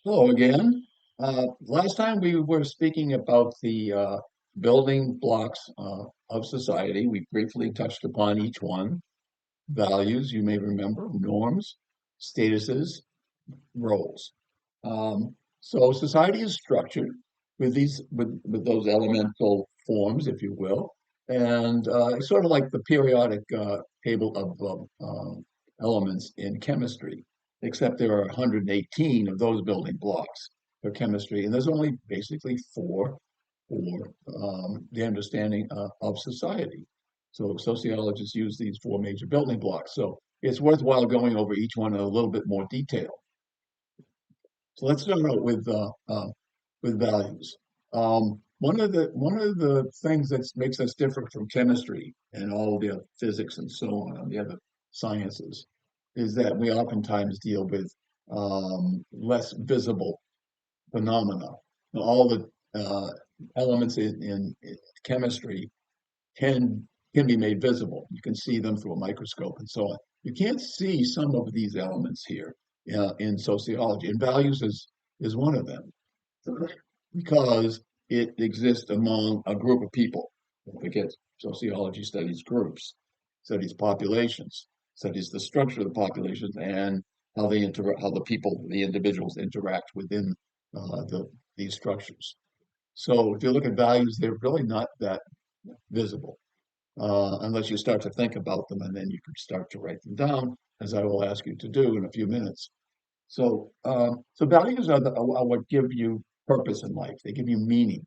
Hello again. Last time we were speaking about the building blocks of society. We briefly touched upon each one. Values, you may remember, norms, statuses, roles. So society is structured with with those elemental forms, if you will, and it's sort of like the periodic table of elements in chemistry, except there are 118 of those building blocks for chemistry, and there's only basically four for the understanding of society. So sociologists use these four major building blocks. So it's worthwhile going over each one in a little bit more detail. So let's start out with values. One of the things that makes us different from chemistry and all the physics and so on the other sciences is that we oftentimes deal with less visible phenomena. All the elements in chemistry can can be made visible. You can see them through a microscope and so on. You can't see some of these elements here in sociology, and values is one of them because it exists among a group of people. Don't forget, sociology studies groups, studies populations, studies the structure of the populations and how they interact, how the people, the individuals interact within these structures. So if you look at values, they're really not that visible unless you start to think about them, and then you can start to write them down, as I will ask you to do in a few minutes. So values are what give you purpose in life. They give you meaning.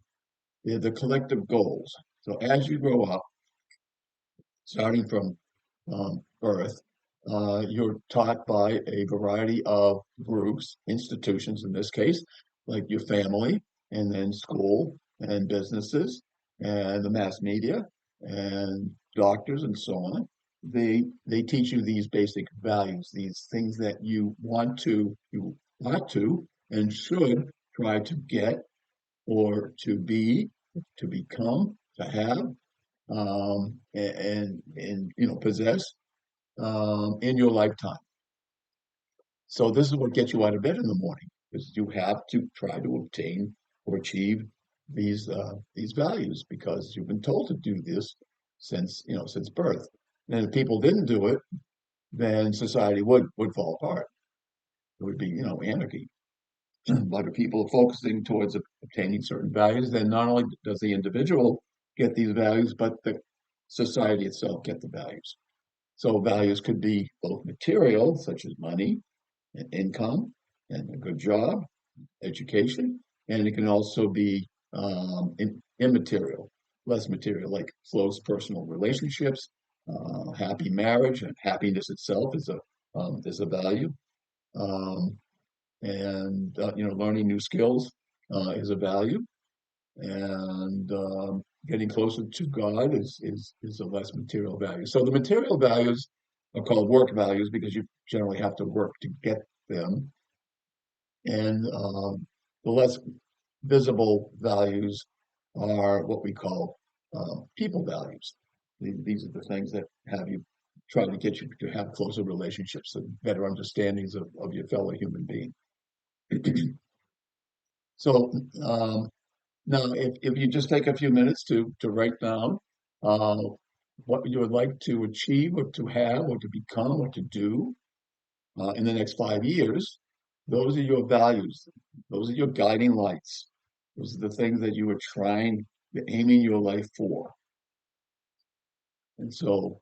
They're the collective goals. So as you grow up, starting from birth, you're taught by a variety of groups, institutions in this case, like your family, and then school and businesses, and the mass media, and doctors, and so on. They teach you these basic values, these things that you want to, and should try to get or to be, to become, to have, and possess in your lifetime. So this is what gets you out of bed in the morning, because you have to try to obtain or achieve these values because you've been told to do this since birth. And if people didn't do it, then society would fall apart. It would be anarchy. But if people are focusing towards obtaining certain values, then not only does the individual get these values, but the society itself get the values. So values could be both material, such as money and income and a good job, education, and it can also be immaterial, less material, like close personal relationships, happy marriage, and happiness itself is a value. Um, and learning new skills is a value, and getting closer to God is a less material value. So the material values are called work values because you generally have to work to get them, and the less visible values are what we call people values. These are the things that have you try to get you to have closer relationships and better understandings of your fellow human being. So now, if you just take a few minutes to write down uh, what you would like to achieve or to have or to become or to do in the next 5 years, those are your values. Those are your guiding lights. Those are the things that you are trying, you're aiming your life for. And so,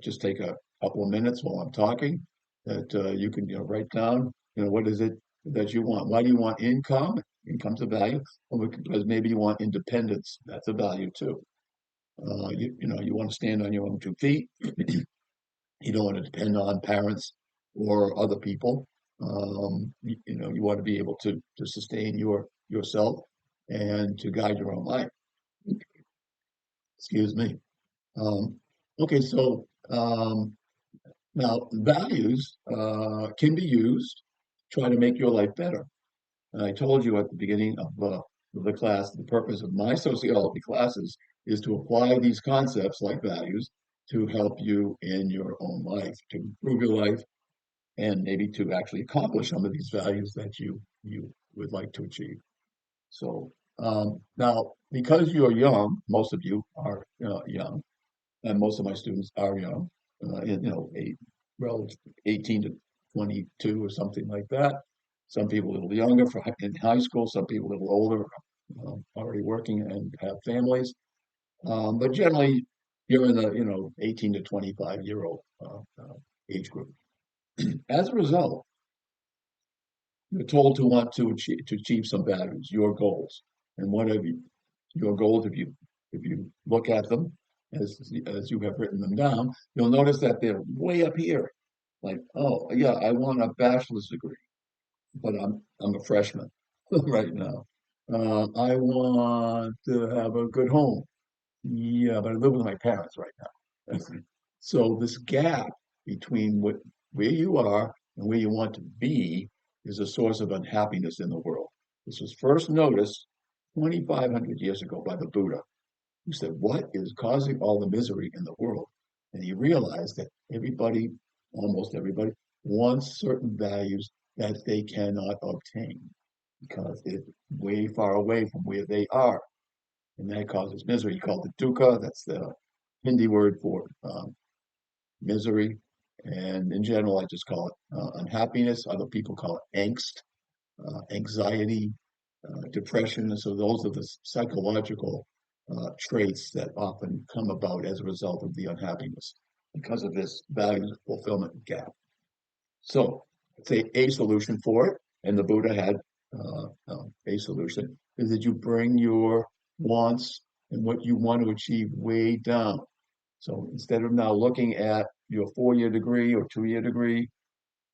just take a couple of minutes while I'm talking that you can, write down, what is it that you want? Why do you want income? Income's a value. Well, because maybe you want independence. That's a value too. You want to stand on your own 2 feet. You don't want to depend on parents or other people. You want to be able to sustain yourself and to guide your own life. Excuse me. Um, okay, so now values can be used to try to make your life better. And I told you at the beginning of the class, the purpose of my sociology classes is to apply these concepts like values to help you in your own life, to improve your life, and maybe to actually accomplish some of these values that you would like to achieve. So now, because you're young, most of you are young, and most of my students are young, well, 18 to 22 or something like that. Some people a little younger for in high school, some people a little older, already working and have families. But generally, you're in the 18 to 25-year-old age group. As a result, you're told to want to achieve some values, your goals, and what have you your goals if you look at them as you have written them down, you'll notice that they're way up here. Like, oh yeah, I want a bachelor's degree, but I'm a freshman right now. I want to have a good home. Yeah, but I live with my parents right now. So this gap between where you are and where you want to be is a source of unhappiness in the world. This was first noticed 2,500 years ago by the Buddha, who said, "What is causing all the misery in the world?" And he realized that everybody, almost everybody, wants certain values that they cannot obtain because it's way far away from where they are, and that causes misery. He called it dukkha. That's the Hindi word for misery. And in general, I just call it unhappiness. Other people call it angst, anxiety, depression. And so those are the psychological traits that often come about as a result of the unhappiness because of this value fulfillment gap. So, say a solution for it, and the Buddha had a solution, is that you bring your wants and what you want to achieve way down. So instead of now looking at your 4-year degree or 2-year degree,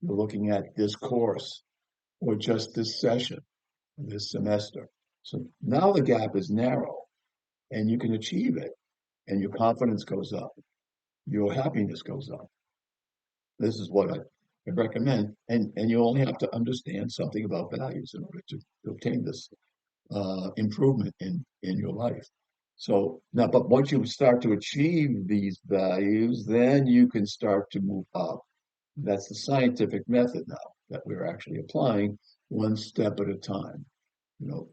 you're looking at this course or just this session, this semester. So now the gap is narrow and you can achieve it, and your confidence goes up, your happiness goes up. This is what I recommend. And you only have to understand something about values in order to obtain this improvement in your life. So now, but once you start to achieve these values, then you can start to move up. That's the scientific method now that we're actually applying one step at a time. You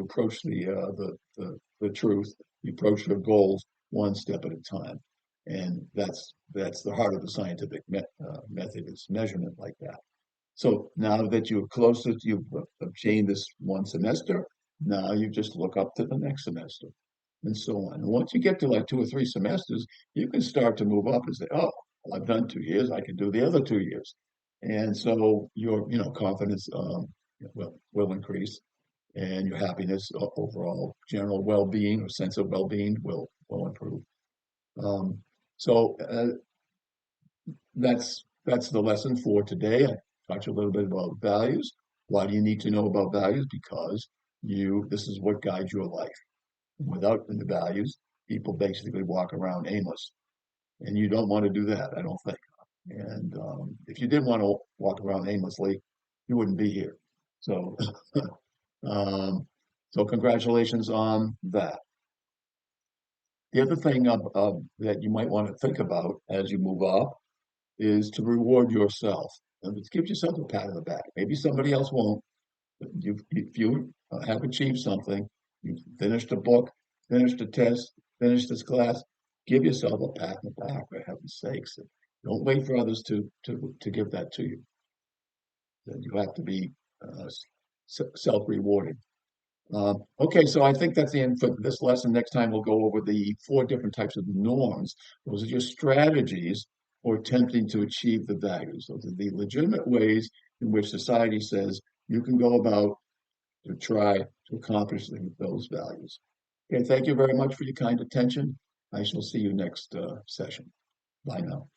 approach the truth, you approach your goals one step at a time, and that's the heart of the scientific method is measurement like that. So now that you're closer, you've obtained this one semester, now you just look up to the next semester and so on. And once you get to like 2 or 3 semesters, you can start to move up and say, oh, well, I've done 2 years, I can do the other 2 years. And so your confidence will increase and your happiness, overall general well-being or sense of well-being will improve. Um, so that's the lesson for today. I talked a little bit about values. Why do you need to know about values? Because this is what guides your life. Without the values, people basically walk around aimless, and you don't want to do that, I don't think. And if you did want to walk around aimlessly, you wouldn't be here. So, um, so congratulations on that. The other thing that you might want to think about as you move up is to reward yourself. And give yourself a pat on the back. Maybe somebody else won't, but if you have achieved something, you finished a book, finished a test, finished this class, give yourself a pat on the back, for heaven's sakes. Don't wait for others to give that to you. You have to be self-rewarding. Okay, so I think that's the end for this lesson. Next time we'll go over the 4 different types of norms. Those are your strategies for attempting to achieve the values. Those are the legitimate ways in which society says you can go about to try to accomplish those values. Okay, thank you very much for your kind attention. I shall see you next session. Bye now.